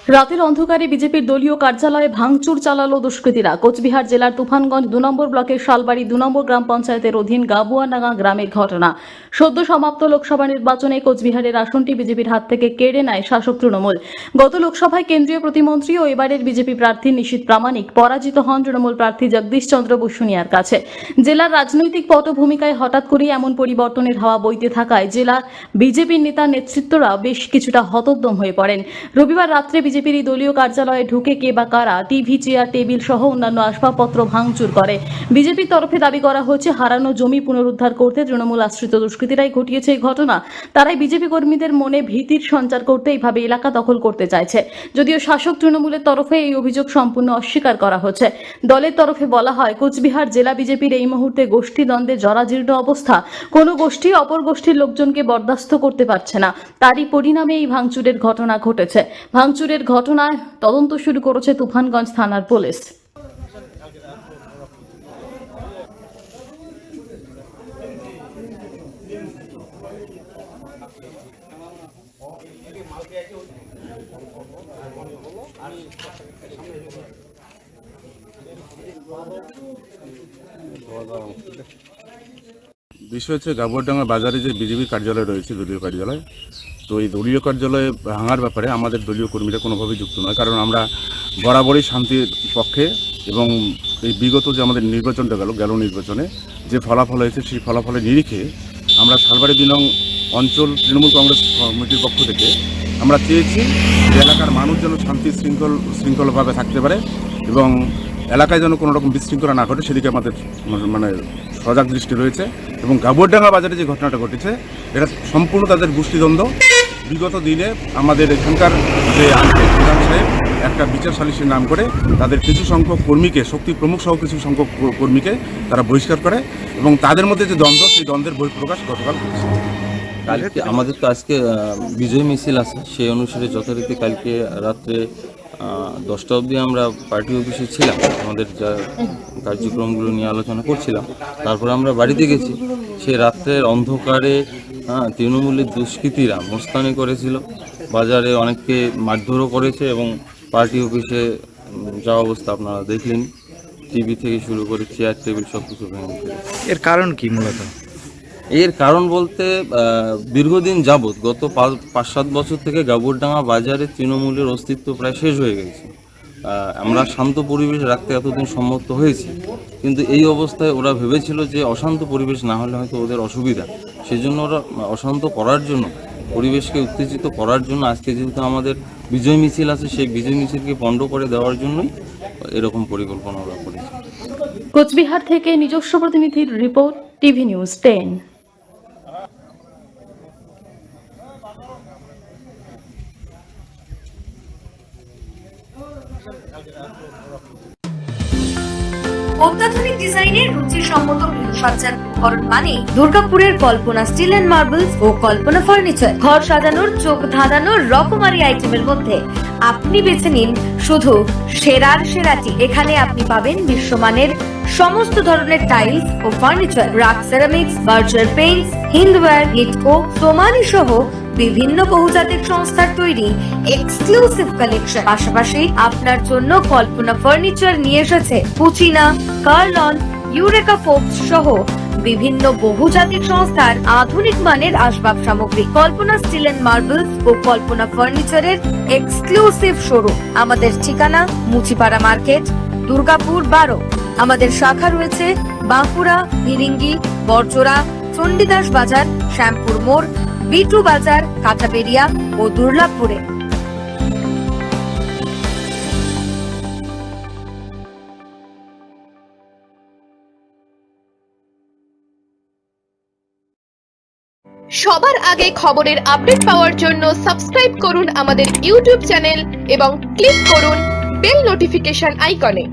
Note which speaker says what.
Speaker 1: রাতের অন্ধকারে বিজেপির দলীয় কার্যালয়ে ভাঙচুর চালালো দুষ্কৃতীরা। কোচবিহার জেলার তুফানগঞ্জ 2 নম্বর ব্লকের শালবাড়ি 2 নম্বর গ্রাম পঞ্চায়েতের অধীন গাবুয়াডাঙ্গা গ্রামের ঘটনা। সদ্য সমাপ্ত লোকসভা নির্বাচনে কোচবিহারের আসনটি বিজেপির হাত থেকে কেড়ে নেয় শাসক তৃণমূল। গত লোকসভায় কেন্দ্রীয় প্রতিমন্ত্রী ও এবারের বিজেপি প্রার্থী নিশীথ প্রামাণিক পরাজিত হন তৃণমূল প্রার্থী জগদীশ চন্দ্র বসুনিয়ার কাছে। জেলার রাজনৈতিক পটভূমিকায় হঠাৎ করেই এমন পরিবর্তনের হাওয়া বইতে থাকায় জেলার বিজেপির নেতা নেতৃত্বরা বেশ কিছুটা হতোদ্যম হয়ে পড়েন। রবিবার রাত্রে বিজেপির দলীয় কার্যালয়ে ঢুকে কে বা কারা টিভি, চেয়ার, টেবিল সহ অন্যান্য আসবাবপত্র ভাঙচুর করে। বিজেপির তরফে দাবি করা হচ্ছে হারানো জমি পুনরুদ্ধার করতে তৃণমূল আশ্রিত দুষ্কৃতীরাই ঘটিয়েছে এই ঘটনা। তারাই বিজেপি কর্মীদের মনে ভীতির সঞ্চার করতে এইভাবে এলাকা দখল করতে চাইছে। যদিও শাসক তৃণমূলের তরফে এই অভিযোগ সম্পূর্ণ অস্বীকার করা হচ্ছে। দলের তরফে বলা হয়, কোচবিহার জেলা বিজেপির এই মুহূর্তে গোষ্ঠী দ্বন্দ্বে জরাজীর্ণ অবস্থা। কোনো গোষ্ঠী অপর গোষ্ঠীর লোকজনকে বরদাস্ত করতে পারছে না। তারই পরিণামে এই ভাঙচুরের ঘটনা ঘটেছে। ভাঙচুরের ঘটনায় তদন্ত শুরু করেছে তুফানগঞ্জ থানার পুলিশ।
Speaker 2: বিষয় হচ্ছে গাবুয়াডাঙ্গা বাজারে যে বিজেপির কার্যালয় রয়েছে, দলীয় কার্যালয়, তো এই দলীয় কার্যালয়ে ভাঙার ব্যাপারে আমাদের দলীয় কর্মীরা কোনোভাবেই যুক্ত নয়। কারণ আমরা বরাবরই শান্তির পক্ষে এবং এই বিগত যে আমাদের নির্বাচনটা গেল নির্বাচনে যে ফলাফল হয়েছে সেই ফলাফলের নিরিখে আমরা শালবাড়ি 2 নং অঞ্চল তৃণমূল কংগ্রেস কমিটির পক্ষ থেকে আমরা চেয়েছি যে এলাকার মানুষ যেন শান্তি শৃঙ্খলভাবে থাকতে পারে এবং এলাকায় যেন কোনো রকম বিশৃঙ্খলা না ঘটে সেদিকে আমাদের মানে সজাগ দৃষ্টি রয়েছে। এবং গাবুয়াডাঙ্গা বাজারে যে ঘটনাটা ঘটেছে এটা সম্পূর্ণ তাদের গোষ্ঠীদ্বন্দ্ব। বিগত দিনে আমাদের এখানকার যে প্রধান সাহেব একটা বিচার সালিসির নাম করে তাদের কিছু সংখ্যক কর্মীকে, শক্তি প্রমুখ সহ কিছু সংখ্যক কর্মীকে তারা বহিষ্কার করে এবং তাদের মধ্যে যে দ্বন্দ্ব, সেই দ্বন্দ্বের বহিঃপ্রকাশ গতকাল করেছে।
Speaker 3: কালকে আমাদের তো আজকে বিজয় মিছিল আছে, সেই অনুসারে যথারীতি কালকে রাত্রে 10টা অবধি আমরা পার্টি অফিসে ছিলাম, আমাদের যা কার্যক্রমগুলো নিয়ে আলোচনা করছিলাম। তারপর আমরা বাড়িতে গেছি। সেই রাত্রের অন্ধকারে তৃণমূলের দুষ্কৃতীরা মোস্তানি করেছিল, বাজারে অনেককে মারধরও করেছে এবং পার্টি অফিসে যা অবস্থা আপনারা দেখলেন, টিভি থেকে শুরু করে চেয়ার টেবিল সব কিছু ভেঙে ফেলেছে।
Speaker 4: এর কারণ কি মূলত?
Speaker 3: এর কারণ বলতে দীর্ঘদিন যাবৎ গত 5-7 বছর থেকে গাবুয়াডাঙ্গা বাজারে তৃণমূলের অস্তিত্ব প্রায় শেষ হয়ে গেছে। আমরা শান্ত পরিবেশ রাখতে এতদিন সম্মত হয়েছি, কিন্তু এই অবস্থায় ওরা ভেবেছিল যে অশান্ত পরিবেশ না হলে হয়তো ওদের অসুবিধা, সেজন্য ওরা অশান্ত করার জন্য, পরিবেশকে উত্তেজিত করার জন্য আজকে যেহেতু আমাদের বিজয় মিছিল আছে, সেই বিজয় মিছিলকে পণ্ড করে দেওয়ার জন্যই এরকম পরিকল্পনা ওরা করেছে।
Speaker 1: কোচবিহার থেকে নিজস্ব প্রতিনিধির রিপোর্ট, টিভি নিউজ 10।
Speaker 5: অত্যাধুনিক ডিজাইনের রুচিসম্মত গৃহসজ্জার উপকরণ মানে দুর্গাপুরের কল্পনা স্টিল এন্ড মার্বেলস ও কল্পনা ফার্নিচার। ঘর সাজানোর, চোখ ধাঁধানোর রকমারি আইটেমের মধ্যে আপনি বেছে নিন শুধু সেরার সেরাটি। এখানে আপনি পাবেন বিশ্বমানের সমস্ত ধরনের টাইলস ও furniture, RAK ceramics, Berger paints, Hindware, Nitco, Somany সহ বিভিন্ন বহুজাতিক সংস্থার তৈরি এক্সক্লুসিভ কালেকশন। পাশাপাশি আপনার জন্য কল্পনা ফার্নিচার নিয়ে এসেছে পুচিনা, কার্লন, ইউরেকা ফোর্বস সহ বিভিন্ন বহুজাতিক সংস্থার আধুনিক মানের আসবাব সামগ্রী। কল্পনা স্টিল এন্ড মার্বেলস ও কল্পনা ফার্নিচারের এক্সক্লুসিভ শোরুম। আমাদের ঠিকানা মুচিপাড়া মার্কেট, দুর্গাপুর 12। আমাদের শাখা রয়েছে বাঁকুড়া, ভিরিঙ্গি, বরজোড়া, চণ্ডীদাস বাজার, শ্যামপুর মোড়, বিটু বাজার, কাটাবেরিয়া ও দুর্লাভপুরে।
Speaker 6: সবার আগে খবরের আপডেট পাওয়ার জন্য সাবস্ক্রাইব করুন আমাদের ইউটিউব চ্যানেল এবং ক্লিক করুন বেল নোটিফিকেশন আইকনে।